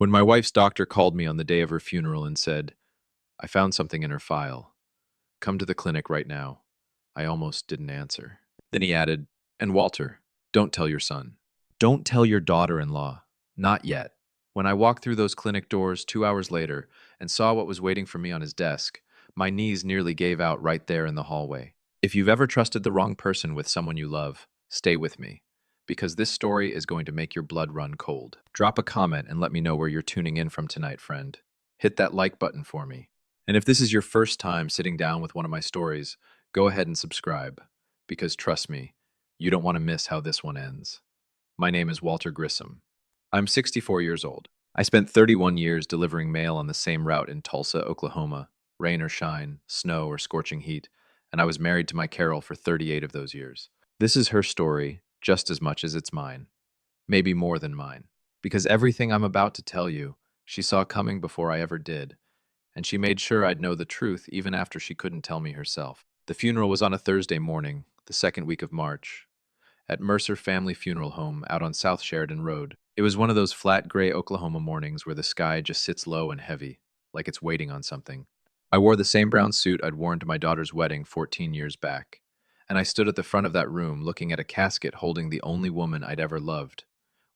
When my wife's doctor called me on the day of her funeral and said, I found something in her file. Come to the clinic right now. I almost didn't answer. Then he added, and Walter, don't tell your son. Don't tell your daughter-in-law. Not yet. When I walked through those clinic doors 2 hours later and saw what was waiting for me on his desk, my knees nearly gave out right there in the hallway. If you've ever trusted the wrong person with someone you love, stay with me, because this story is going to make your blood run cold. Drop a comment and let me know where you're tuning in from tonight, friend. Hit that like button for me. And if this is your first time sitting down with one of my stories, go ahead and subscribe, because trust me, you don't want to miss how this one ends. My name is Walter Grissom. I'm 64 years old. I spent 31 years delivering mail on the same route in Tulsa, Oklahoma, rain or shine, snow or scorching heat, and I was married to my Carol for 38 of those years. This is her story just as much as it's mine, maybe more than mine, because everything I'm about to tell you, she saw coming before I ever did, and she made sure I'd know the truth even after she couldn't tell me herself. The funeral was on a Thursday morning, the second week of March, at Mercer Family Funeral Home out on South Sheridan Road. It was one of those flat gray Oklahoma mornings where the sky just sits low and heavy, like it's waiting on something. I wore the same brown suit I'd worn to my daughter's wedding 14 years back, and I stood at the front of that room looking at a casket holding the only woman I'd ever loved,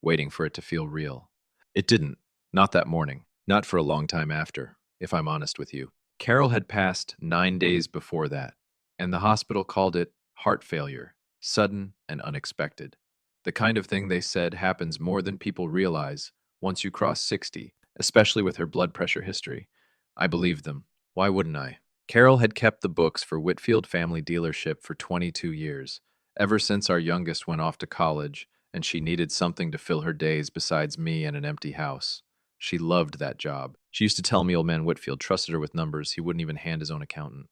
waiting for it to feel real. It didn't, not that morning, not for a long time after, if I'm honest with you. Carol had passed 9 days before that, and the hospital called it heart failure, sudden and unexpected. The kind of thing they said happens more than people realize once you cross 60, especially with her blood pressure history. I believed them. Why wouldn't I? Carol had kept the books for Whitfield Family Dealership for 22 years, ever since our youngest went off to college, and she needed something to fill her days besides me and an empty house. She loved that job. She used to tell me old man Whitfield trusted her with numbers he wouldn't even hand his own accountant.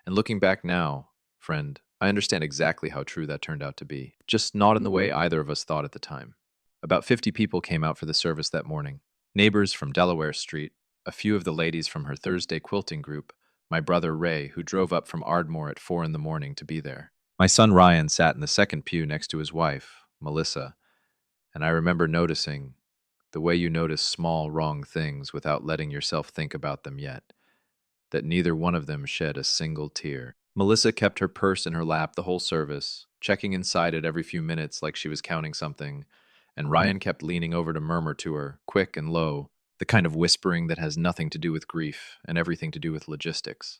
And looking back now, friend, I understand exactly how true that turned out to be, just not in the way either of us thought at the time. About 50 people came out for the service that morning. Neighbors from Delaware Street, a few of the ladies from her Thursday quilting group, my brother Ray, who drove up from Ardmore at 4 in the morning to be there. My son Ryan sat in the second pew next to his wife, Melissa, and I remember noticing the way you notice small, wrong things without letting yourself think about them yet, that neither one of them shed a single tear. Melissa kept her purse in her lap the whole service, checking inside it every few minutes like she was counting something, and Ryan kept leaning over to murmur to her, quick and low, the kind of whispering that has nothing to do with grief and everything to do with logistics.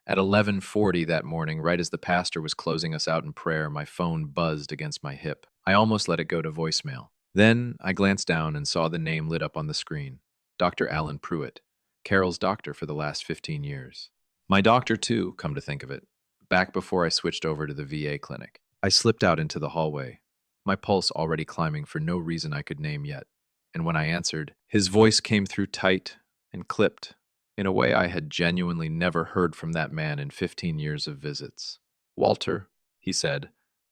At 11:40 that morning, right as the pastor was closing us out in prayer, my phone buzzed against my hip. I almost let it go to voicemail. Then I glanced down and saw the name lit up on the screen. Dr. Alan Pruitt, Carol's doctor for the last 15 years. My doctor, too, come to think of it, back before I switched over to the VA clinic. I slipped out into the hallway, my pulse already climbing for no reason I could name yet. And when I answered, his voice came through tight and clipped, in a way I had genuinely never heard from that man in 15 years of visits. Walter, he said,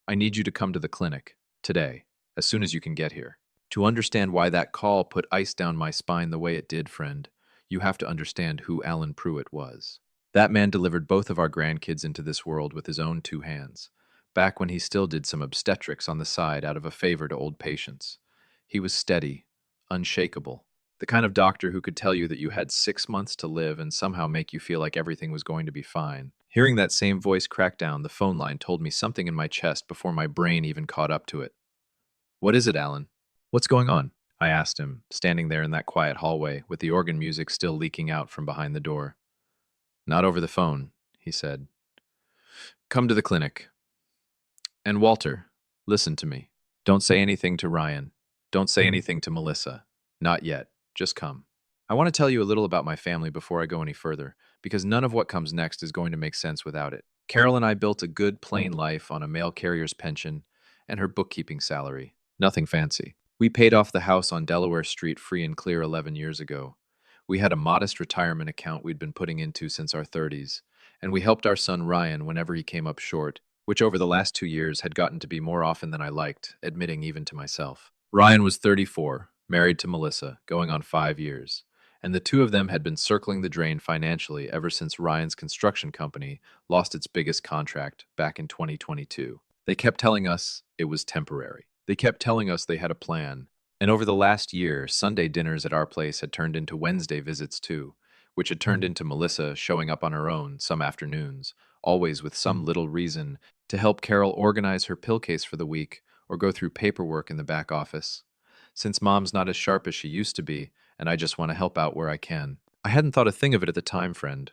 I need you to come to the clinic, today, as soon as you can get here. To understand why that call put ice down my spine the way it did, friend, you have to understand who Alan Pruitt was. That man delivered both of our grandkids into this world with his own 2 hands, back when he still did some obstetrics on the side out of a favor to old patients. He was steady, unshakable, the kind of doctor who could tell you that you had 6 months to live and somehow make you feel like everything was going to be fine. Hearing that same voice crack down the phone line told me something in my chest before my brain even caught up to it. What is it, Alan? What's going on? I asked him, standing there in that quiet hallway with the organ music still leaking out from behind the door. Not over the phone, he said. Come to the clinic. And Walter, listen to me. Don't say anything to Ryan. Don't say anything to Melissa. Not yet. Just come. I want to tell you a little about my family before I go any further, because none of what comes next is going to make sense without it. Carol and I built a good, plain life on a mail carrier's pension and her bookkeeping salary. Nothing fancy. We paid off the house on Delaware Street free and clear 11 years ago. We had a modest retirement account we'd been putting into since our 30s, and we helped our son Ryan whenever he came up short, which over the last 2 years had gotten to be more often than I liked, admitting even to myself. Ryan was 34, married to Melissa, going on 5 years, and the two of them had been circling the drain financially ever since Ryan's construction company lost its biggest contract back in 2022. They kept telling us it was temporary. They kept telling us they had a plan, And over the last year, Sunday dinners at our place had turned into Wednesday visits too, which had turned into Melissa showing up on her own some afternoons, always with some little reason, to help Carol organize her pill case for the week or go through paperwork in the back office. Since Mom's not as sharp as she used to be, and I just want to help out where I can. I hadn't thought a thing of it at the time, friend.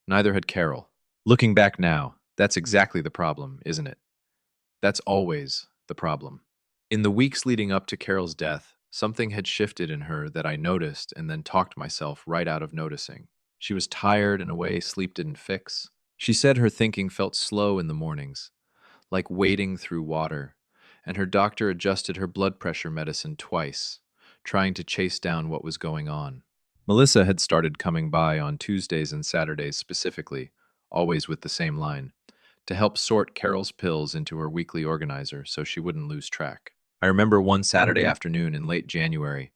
Neither had Carol. Looking back now, that's exactly the problem, isn't it? That's always the problem. In the weeks leading up to Carol's death, something had shifted in her that I noticed and then talked myself right out of noticing. She was tired in a way sleep didn't fix. She said her thinking felt slow in the mornings, like wading through water, and her doctor adjusted her blood pressure medicine twice, trying to chase down what was going on. Melissa had started coming by on Tuesdays and Saturdays specifically, always with the same line, to help sort Carol's pills into her weekly organizer so she wouldn't lose track. I remember one Saturday afternoon in late January,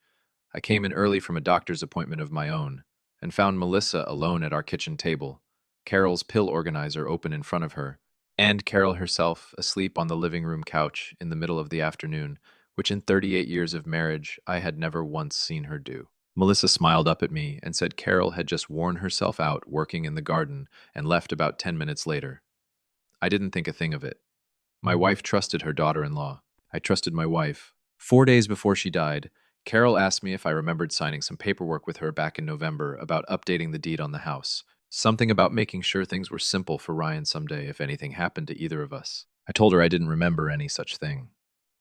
I came in early from a doctor's appointment of my own and found Melissa alone at our kitchen table, Carol's pill organizer open in front of her, and Carol herself asleep on the living room couch in the middle of the afternoon, which in 38 years of marriage I had never once seen her do. Melissa smiled up at me and said Carol had just worn herself out working in the garden and left about 10 minutes later. I didn't think a thing of it. My wife trusted her daughter-in-law. I trusted my wife. 4 days before she died, Carol asked me if I remembered signing some paperwork with her back in November about updating the deed on the house. Something about making sure things were simple for Ryan someday if anything happened to either of us. I told her I didn't remember any such thing.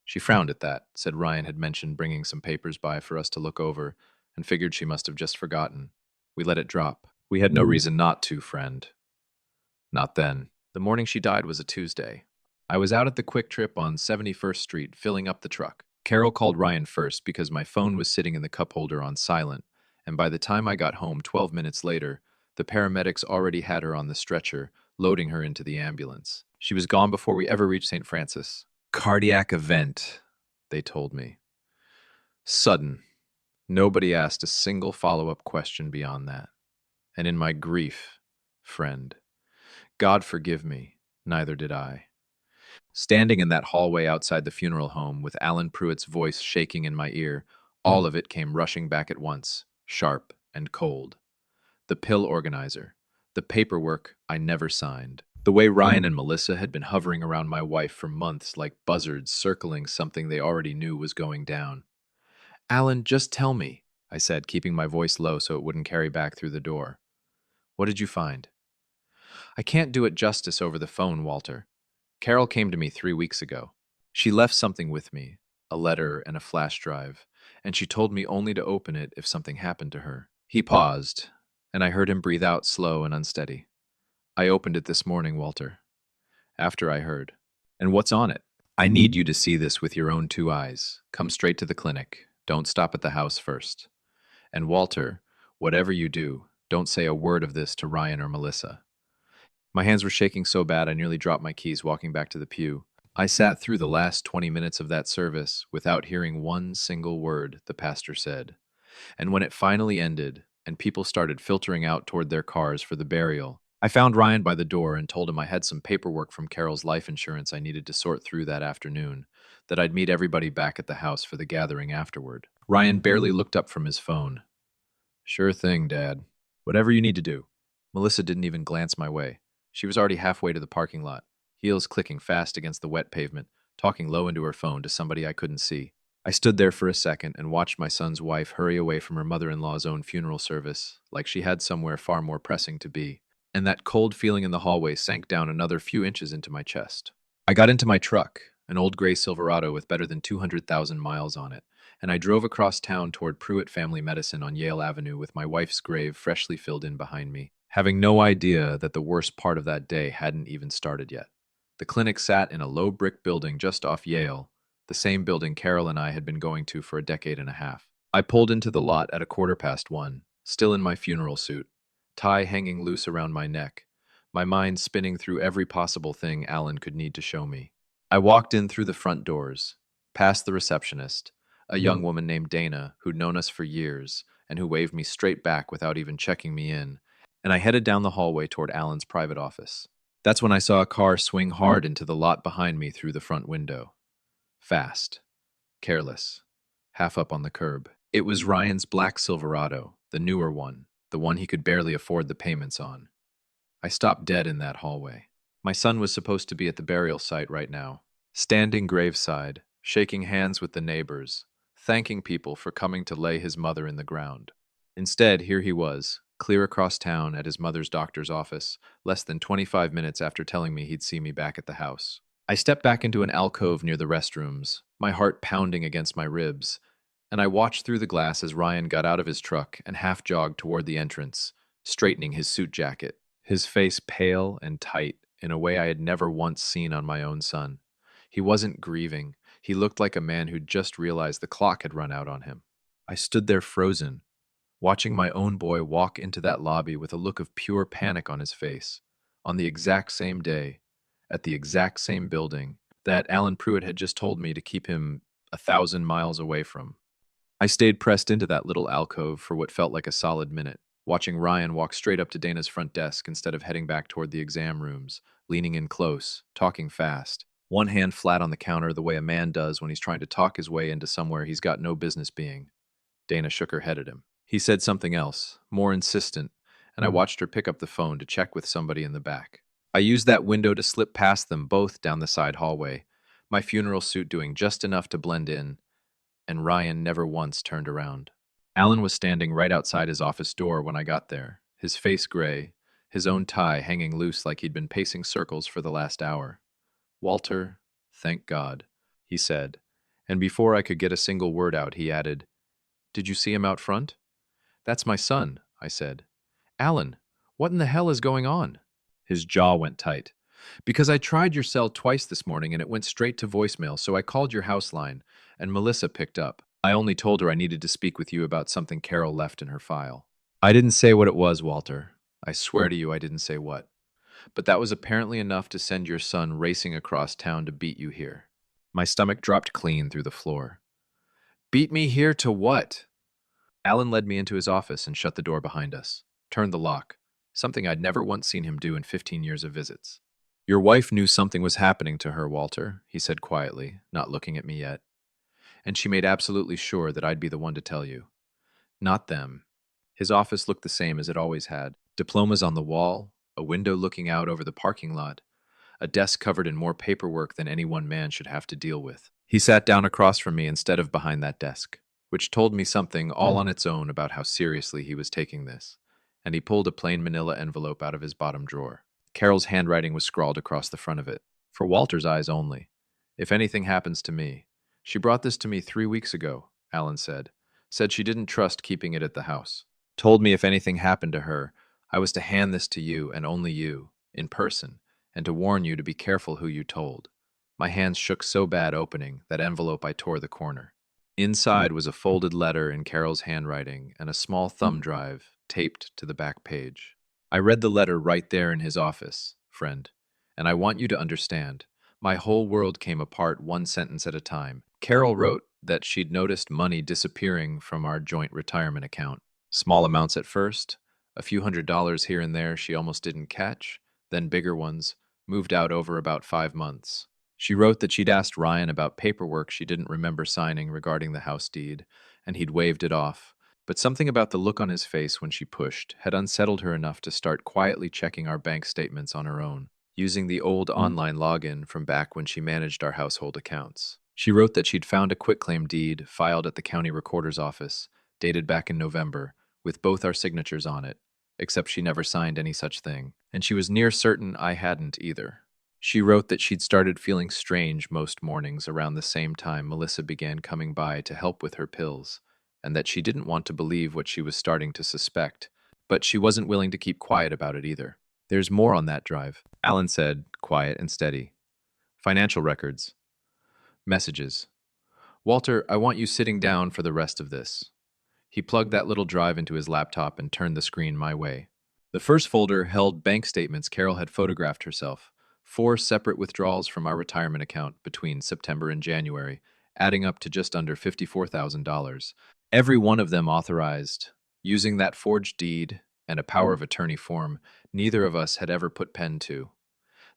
She frowned at that, said Ryan had mentioned bringing some papers by for us to look over, and figured she must have just forgotten. We let it drop. We had no reason not to, friend. Not then. The morning she died was a Tuesday. I was out at the Quick Trip on 71st Street filling up the truck. Carol called Ryan first because my phone was sitting in the cup holder on silent, and by the time I got home 12 minutes later, the paramedics already had her on the stretcher, loading her into the ambulance. She was gone before we ever reached St. Francis. Cardiac event, they told me. Sudden. Nobody asked a single follow-up question beyond that. And in my grief, friend, God forgive me, neither did I. Standing in that hallway outside the funeral home with Alan Pruitt's voice shaking in my ear, all of it came rushing back at once, sharp and cold. The pill organizer, the paperwork I never signed, the way Ryan and Melissa had been hovering around my wife for months like buzzards circling something they already knew was going down. Alan, just tell me, I said, keeping my voice low so it wouldn't carry back through the door. What did you find? I can't do it justice over the phone, Walter. Carol came to me 3 weeks ago. She left something with me, a letter and a flash drive, and she told me only to open it if something happened to her. He paused, and I heard him breathe out slow and unsteady. I opened it this morning, Walter, after I heard. And what's on it? I need you to see this with your own 2 eyes. Come straight to the clinic. Don't stop at the house first. And Walter, whatever you do, don't say a word of this to Ryan or Melissa. My hands were shaking so bad I nearly dropped my keys walking back to the pew. I sat through the last 20 minutes of that service without hearing one single word the pastor said. And when it finally ended, and people started filtering out toward their cars for the burial, I found Ryan by the door and told him I had some paperwork from Carol's life insurance I needed to sort through that afternoon, that I'd meet everybody back at the house for the gathering afterward. Ryan barely looked up from his phone. Sure thing, Dad. Whatever you need to do. Melissa didn't even glance my way. She was already halfway to the parking lot, heels clicking fast against the wet pavement, talking low into her phone to somebody I couldn't see. I stood there for a second and watched my son's wife hurry away from her mother-in-law's own funeral service, like she had somewhere far more pressing to be, and that cold feeling in the hallway sank down another few inches into my chest. I got into my truck, an old gray Silverado with better than 200,000 miles on it, and I drove across town toward Pruitt Family Medicine on Yale Avenue with my wife's grave freshly filled in behind me, having no idea that the worst part of that day hadn't even started yet. The clinic sat in a low brick building just off Yale, the same building Carol and I had been going to for a decade and a half. I pulled into the lot at 1:15, still in my funeral suit, tie hanging loose around my neck, my mind spinning through every possible thing Alan could need to show me. I walked in through the front doors, past the receptionist, a young woman named Dana who'd known us for years and who waved me straight back without even checking me in, and I headed down the hallway toward Alan's private office. That's when I saw a car swing hard into the lot behind me through the front window. Fast. Careless. half up on the curb. It was Ryan's black Silverado, the newer one, the one he could barely afford the payments on. I stopped dead in that hallway. My son was supposed to be at the burial site right now, standing graveside, shaking hands with the neighbors, thanking people for coming to lay his mother in the ground. Instead, here he was, clear across town at his mother's doctor's office, less than 25 minutes after telling me he'd see me back at the house. I stepped back into an alcove near the restrooms, my heart pounding against my ribs, and I watched through the glass as Ryan got out of his truck and half jogged toward the entrance, straightening his suit jacket, his face pale and tight in a way I had never once seen on my own son. He wasn't grieving. He looked like a man who'd just realized the clock had run out on him. I stood there frozen, watching my own boy walk into that lobby with a look of pure panic on his face, on the exact same day, at the exact same building that Alan Pruitt had just told me to keep him 1,000 miles away from. I stayed pressed into that little alcove for what felt like a solid minute, watching Ryan walk straight up to Dana's front desk instead of heading back toward the exam rooms, leaning in close, talking fast, one hand flat on the counter the way a man does when he's trying to talk his way into somewhere he's got no business being. Dana shook her head at him. He said something else, more insistent, and I watched her pick up the phone to check with somebody in the back. I used that window to slip past them both down the side hallway, my funeral suit doing just enough to blend in, and Ryan never once turned around. Alan was standing right outside his office door when I got there, his face gray, his own tie hanging loose like he'd been pacing circles for the last hour. "Walter, thank God," he said, and before I could get a single word out, he added, "Did you see him out front?" "That's my son," I said. "Alan, what in the hell is going on?" His jaw went tight. "Because I tried your cell twice this morning and it went straight to voicemail, so I called your house line, and Melissa picked up. I only told her I needed to speak with you about something Carol left in her file." I didn't say what it was, Walter. I swear to you I didn't say what. But that was apparently enough to send your son racing across town to beat you here. My stomach dropped clean through the floor. "Beat me here to what?" Alan led me into his office and shut the door behind us, turned the lock, something I'd never once seen him do in 15 years of visits. "Your wife knew something was happening to her, Walter," he said quietly, not looking at me yet. "And she made absolutely sure that I'd be the one to tell you. Not them." His office looked the same as it always had. Diplomas on the wall, a window looking out over the parking lot, a desk covered in more paperwork than any one man should have to deal with. He sat down across from me instead of behind that desk, which told me something all on its own about how seriously he was taking this, and he pulled a plain manila envelope out of his bottom drawer. Carol's handwriting was scrawled across the front of it. "For Walter's eyes only. If anything happens to me." "She brought this to me 3 weeks ago," Alan said. "Said she didn't trust keeping it at the house. Told me if anything happened to her, I was to hand this to you and only you, in person, and to warn you to be careful who you told." My hands shook so bad opening that envelope I tore the corner. Inside was a folded letter in Carol's handwriting and a small thumb drive taped to the back page. "I read the letter right there in his office, friend, and I want you to understand. My whole world came apart one sentence at a time. Carol wrote that she'd noticed money disappearing from our joint retirement account. Small amounts at first, a few $100s here and there she almost didn't catch, then bigger ones, moved out over about 5 months. She wrote that she'd asked Ryan about paperwork she didn't remember signing regarding the house deed, and he'd waved it off. But something about the look on his face when she pushed had unsettled her enough to start quietly checking our bank statements on her own, using the old online login from back when she managed our household accounts. She wrote that she'd found a quitclaim deed filed at the county recorder's office, dated back in November, with both our signatures on it, except she never signed any such thing, and she was near certain I hadn't either. She wrote that she'd started feeling strange most mornings around the same time Melissa began coming by to help with her pills, and that she didn't want to believe what she was starting to suspect, but she wasn't willing to keep quiet about it either. "There's more on that drive," Alan said, quiet and steady. "Financial records. Messages. Walter, I want you sitting down for the rest of this." He plugged that little drive into his laptop and turned the screen my way. The first folder held bank statements Carol had photographed herself, 4 separate withdrawals from our retirement account between September and January, adding up to just under $54,000. Every one of them authorized, using that forged deed and a power of attorney form neither of us had ever put pen to.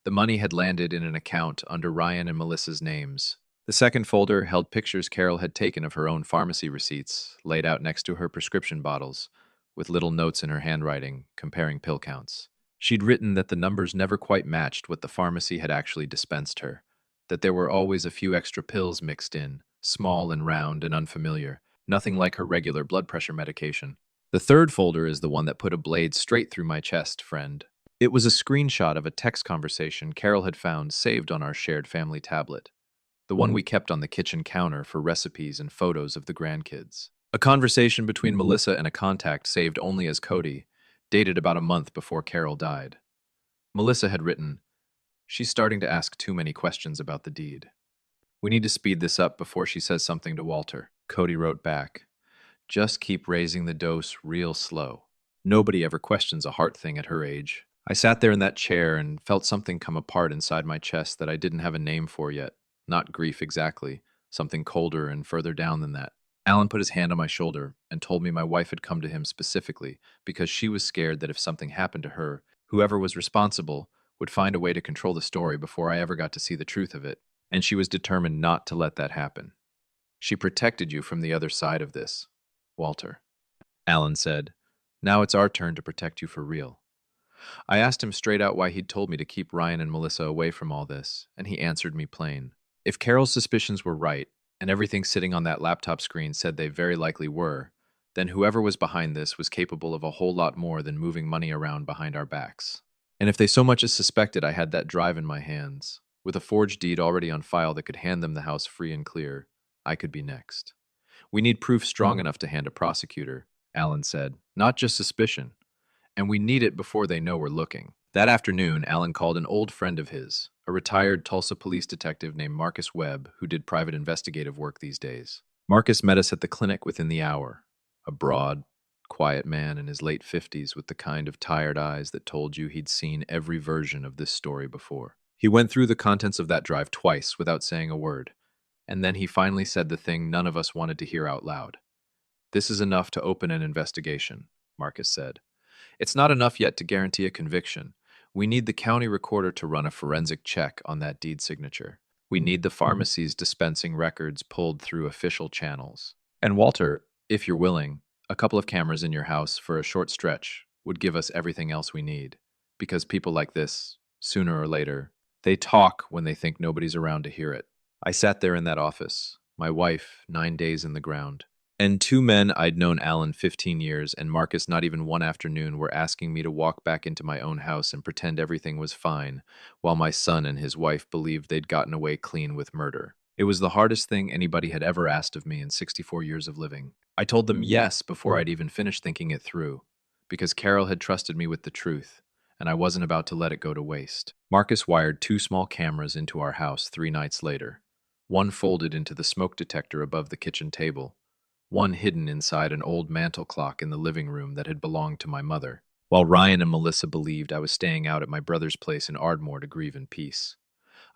The money had landed in an account under Ryan and Melissa's names, The second folder held pictures Carol had taken of her own pharmacy receipts, laid out next to her prescription bottles, with little notes in her handwriting comparing pill counts. She'd written that the numbers never quite matched what the pharmacy had actually dispensed her, that there were always a few extra pills mixed in, small and round and unfamiliar, nothing like her regular blood pressure medication. The third folder is the one that put a blade straight through my chest, friend. It was a screenshot of a text conversation Carol had found saved on our shared family tablet, the one we kept on the kitchen counter for recipes and photos of the grandkids. A conversation between Melissa and a contact saved only as Cody, dated about a month before Carol died. Melissa had written, "She's starting to ask too many questions about the deed. We need to speed this up before she says something to Walter." Cody wrote back, "Just keep raising the dose real slow. Nobody ever questions a heart thing at her age." I sat there in that chair and felt something come apart inside my chest that I didn't have a name for yet. Not grief exactly, something colder and further down than that. Alan put his hand on my shoulder and told me my wife had come to him specifically because she was scared that if something happened to her, whoever was responsible would find a way to control the story before I ever got to see the truth of it, and she was determined not to let that happen. "She protected you from the other side of this, Walter," Alan said. "Now it's our turn to protect you for real." I asked him straight out why he'd told me to keep Ryan and Melissa away from all this, and he answered me plain. If Carol's suspicions were right, and everything sitting on that laptop screen said they very likely were, then whoever was behind this was capable of a whole lot more than moving money around behind our backs. And if they so much as suspected I had that drive in my hands, with a forged deed already on file that could hand them the house free and clear, I could be next. "We need proof strong enough to hand a prosecutor," Alan said, "not just suspicion. And we need it before they know we're looking." That afternoon, Alan called an old friend of his, a retired Tulsa police detective named Marcus Webb, who did private investigative work these days. Marcus met us at the clinic within the hour, a broad, quiet man in his late 50s with the kind of tired eyes that told you he'd seen every version of this story before. He went through the contents of that drive twice without saying a word, and then he finally said the thing none of us wanted to hear out loud. "This is enough to open an investigation," Marcus said. "It's not enough yet to guarantee a conviction. We need the county recorder to run a forensic check on that deed signature. We need the pharmacy's dispensing records pulled through official channels. And Walter, if you're willing, a couple of cameras in your house for a short stretch would give us everything else we need. Because people like this, sooner or later, they talk when they think nobody's around to hear it." I sat there in that office, my wife 9 days in the ground. And two men I'd known Alan 15 years and Marcus not even one afternoon were asking me to walk back into my own house and pretend everything was fine, while my son and his wife believed they'd gotten away clean with murder. It was the hardest thing anybody had ever asked of me in 64 years of living. I told them yes before I'd even finished thinking it through, because Carol had trusted me with the truth, and I wasn't about to let it go to waste. Marcus wired 2 small cameras into our house 3 nights later. One folded into the smoke detector above the kitchen table, one hidden inside an old mantel clock in the living room that had belonged to my mother, while Ryan and Melissa believed I was staying out at my brother's place in Ardmore to grieve in peace.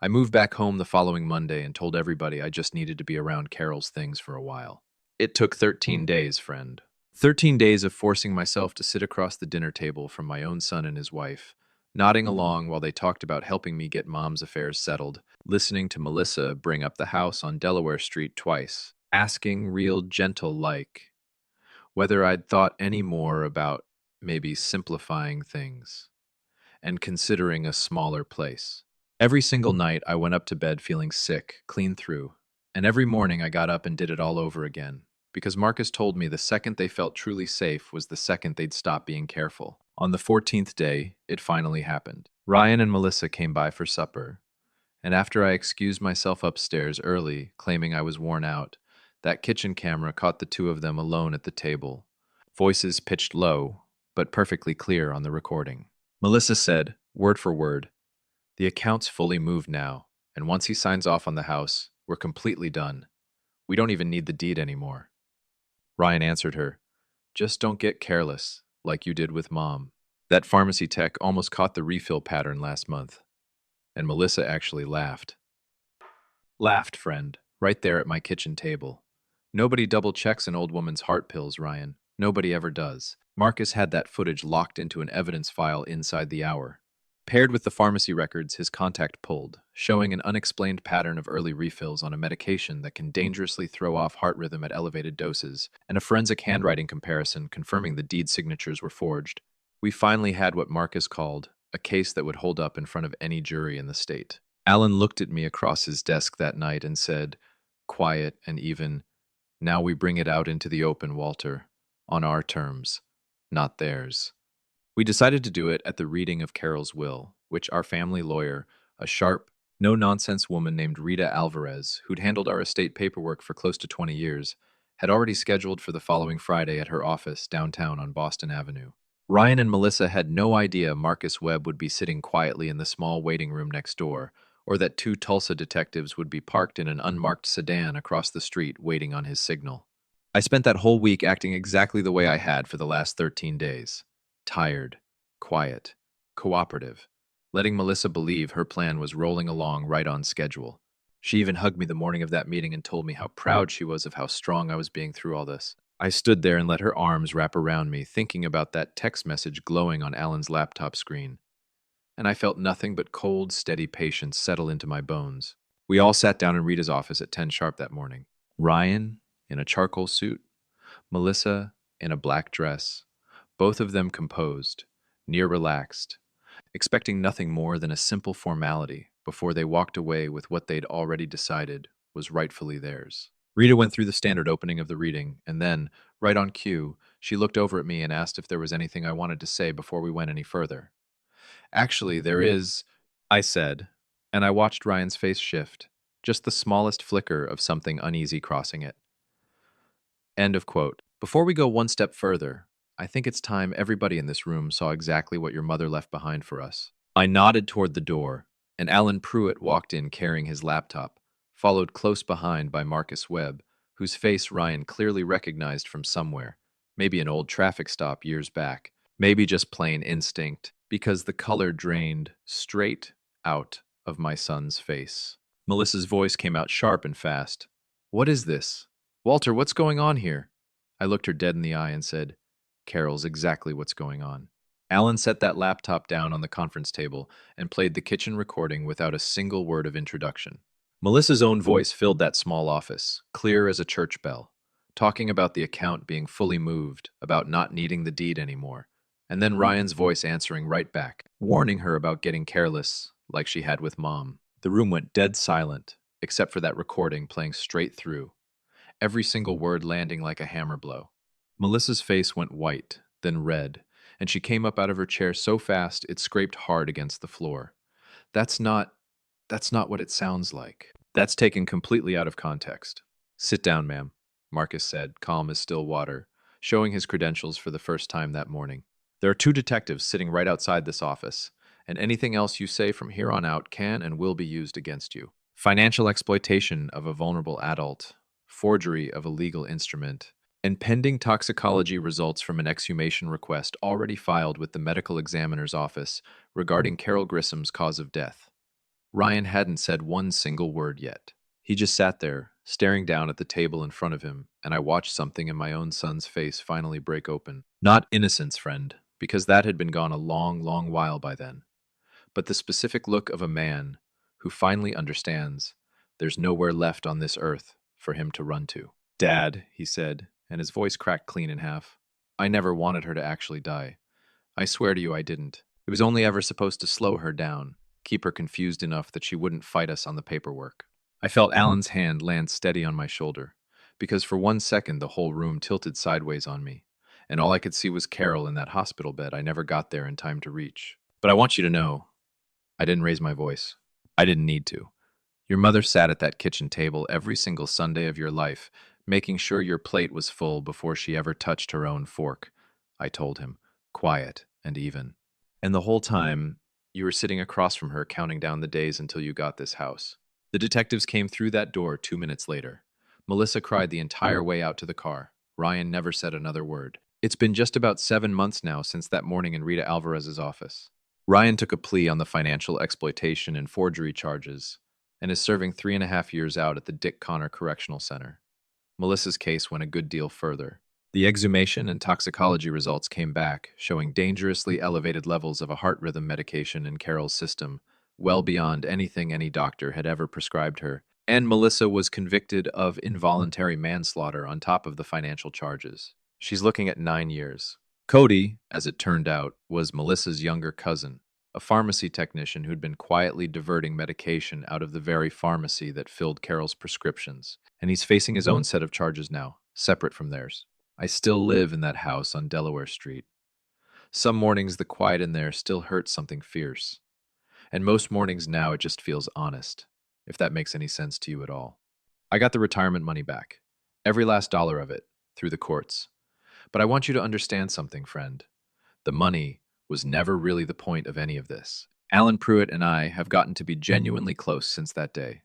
I moved back home the following Monday and told everybody I just needed to be around Carol's things for a while. It took 13 days, friend. 13 days of forcing myself to sit across the dinner table from my own son and his wife, nodding along while they talked about helping me get Mom's affairs settled, listening to Melissa bring up the house on Delaware Street twice, asking real gentle like whether I'd thought any more about maybe simplifying things and considering a smaller place. Every single night I went up to bed feeling sick, clean through, and every morning I got up and did it all over again, because Marcus told me the second they felt truly safe was the second they'd stop being careful. On the 14th day, it finally happened. Ryan and Melissa came by for supper, and after I excused myself upstairs early, claiming I was worn out, that kitchen camera caught the two of them alone at the table, voices pitched low, but perfectly clear on the recording. Melissa said, word for word, "The account's fully moved now, and once he signs off on the house, we're completely done. We don't even need the deed anymore." Ryan answered her, "Just don't get careless, like you did with Mom." That pharmacy tech almost caught the refill pattern last month, and Melissa actually laughed. Laughed, friend, right there at my kitchen table. Nobody double checks an old woman's heart pills, Ryan. Nobody ever does. Marcus had that footage locked into an evidence file inside the hour. Paired with the pharmacy records his contact pulled, showing an unexplained pattern of early refills on a medication that can dangerously throw off heart rhythm at elevated doses, and a forensic handwriting comparison confirming the deed signatures were forged. We finally had what Marcus called a case that would hold up in front of any jury in the state. Alan looked at me across his desk that night and said, quiet and even, "Now we bring it out into the open, Walter, on our terms, not theirs." We decided to do it at the reading of Carol's will, which our family lawyer, a sharp, no nonsense woman named Rita Alvarez, who'd handled our estate paperwork for close to 20 years, had already scheduled for the following Friday at her office downtown on Boston Avenue. Ryan and Melissa had no idea Marcus Webb would be sitting quietly in the small waiting room next door, or that two Tulsa detectives would be parked in an unmarked sedan across the street waiting on his signal. I spent that whole week acting exactly the way I had for the last 13 days. Tired, quiet, cooperative, letting Melissa believe her plan was rolling along right on schedule. She even hugged me the morning of that meeting and told me how proud she was of how strong I was being through all this. I stood there and let her arms wrap around me, thinking about that text message glowing on Alan's laptop screen. And I felt nothing but cold, steady patience settle into my bones. We all sat down in Rita's office at 10 sharp that morning. Ryan in a charcoal suit, Melissa in a black dress, both of them composed, near relaxed, expecting nothing more than a simple formality before they walked away with what they'd already decided was rightfully theirs. Rita went through the standard opening of the reading, and then, right on cue, she looked over at me and asked if there was anything I wanted to say before we went any further. "Actually, there is," I said, and I watched Ryan's face shift, just the smallest flicker of something uneasy crossing it. End of quote. Before we go one step further, I think it's time everybody in this room saw exactly what your mother left behind for us. I nodded toward the door, and Alan Pruitt walked in carrying his laptop, followed close behind by Marcus Webb, whose face Ryan clearly recognized from somewhere, maybe an old traffic stop years back, maybe just plain instinct, because the color drained straight out of my son's face. Melissa's voice came out sharp and fast. "What is this? Walter, what's going on here?" I looked her dead in the eye and said, "Carol's exactly what's going on." Alan set that laptop down on the conference table and played the kitchen recording without a single word of introduction. Melissa's own voice filled that small office, clear as a church bell, talking about the account being fully moved, about not needing the deed anymore, and then Ryan's voice answering right back, warning her about getting careless, like she had with Mom. The room went dead silent, except for that recording playing straight through, every single word landing like a hammer blow. Melissa's face went white, then red, and she came up out of her chair so fast it scraped hard against the floor. That's not what it sounds like. That's taken completely out of context." "Sit down, ma'am," Marcus said, calm as still water, showing his credentials for the first time that morning. "There are two detectives sitting right outside this office, and anything else you say from here on out can and will be used against you. Financial exploitation of a vulnerable adult, forgery of a legal instrument, and pending toxicology results from an exhumation request already filed with the medical examiner's office regarding Carol Grissom's cause of death." Ryan hadn't said one single word yet. He just sat there, staring down at the table in front of him, and I watched something in my own son's face finally break open. Not innocence, friend, because that had been gone a long, long while by then, but the specific look of a man who finally understands there's nowhere left on this earth for him to run to. "Dad," he said, and his voice cracked clean in half, "I never wanted her to actually die. I swear to you I didn't. It was only ever supposed to slow her down, keep her confused enough that she wouldn't fight us on the paperwork." I felt Alan's hand land steady on my shoulder, because for 1 second the whole room tilted sideways on me, and all I could see was Carol in that hospital bed I never got there in time to reach. "But I want you to know," I didn't raise my voice. I didn't need to. "Your mother sat at that kitchen table every single Sunday of your life, making sure your plate was full before she ever touched her own fork," I told him, quiet and even. "And the whole time, you were sitting across from her counting down the days until you got this house." The detectives came through that door 2 minutes later. Melissa cried the entire way out to the car. Ryan never said another word. It's been just about 7 months now since that morning in Rita Alvarez's office. Ryan took a plea on the financial exploitation and forgery charges and is serving 3.5 years out at the Dick Connor Correctional Center. Melissa's case went a good deal further. The exhumation and toxicology results came back, showing dangerously elevated levels of a heart rhythm medication in Carol's system, well beyond anything any doctor had ever prescribed her. And Melissa was convicted of involuntary manslaughter on top of the financial charges. She's looking at 9 years. Cody, as it turned out, was Melissa's younger cousin, a pharmacy technician who'd been quietly diverting medication out of the very pharmacy that filled Carol's prescriptions. And he's facing his own set of charges now, separate from theirs. I still live in that house on Delaware Street. Some mornings the quiet in there still hurts something fierce. And most mornings now it just feels honest, if that makes any sense to you at all. I got the retirement money back, every last dollar of it, through the courts. But I want you to understand something, friend. The money was never really the point of any of this. Alan Pruitt and I have gotten to be genuinely close since that day.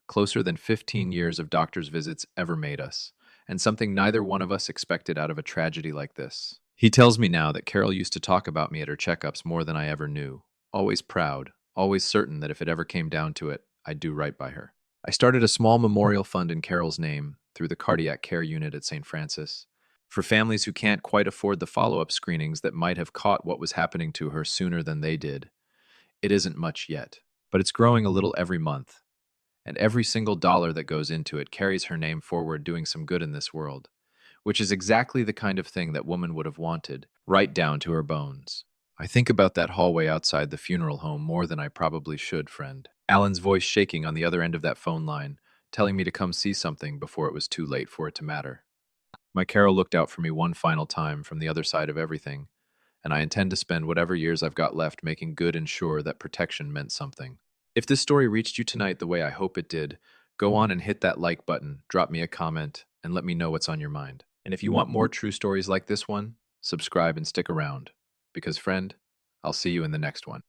Closer than 15 years of doctor's visits ever made us, and something neither one of us expected out of a tragedy like this. He tells me now that Carol used to talk about me at her checkups more than I ever knew, always proud, always certain that if it ever came down to it, I'd do right by her. I started a small memorial fund in Carol's name through the cardiac care unit at St. Francis for families who can't quite afford the follow-up screenings that might have caught what was happening to her sooner than they did. It isn't much yet, but it's growing a little every month, and every single dollar that goes into it carries her name forward doing some good in this world, which is exactly the kind of thing that woman would have wanted, right down to her bones. I think about that hallway outside the funeral home more than I probably should, friend. Alan's voice shaking on the other end of that phone line, telling me to come see something before it was too late for it to matter. My Carol looked out for me one final time from the other side of everything, and I intend to spend whatever years I've got left making good and sure that protection meant something. If this story reached you tonight the way I hope it did, go on and hit that like button, drop me a comment, and let me know what's on your mind. And if you want more true stories like this one, subscribe and stick around. Because, friend, I'll see you in the next one.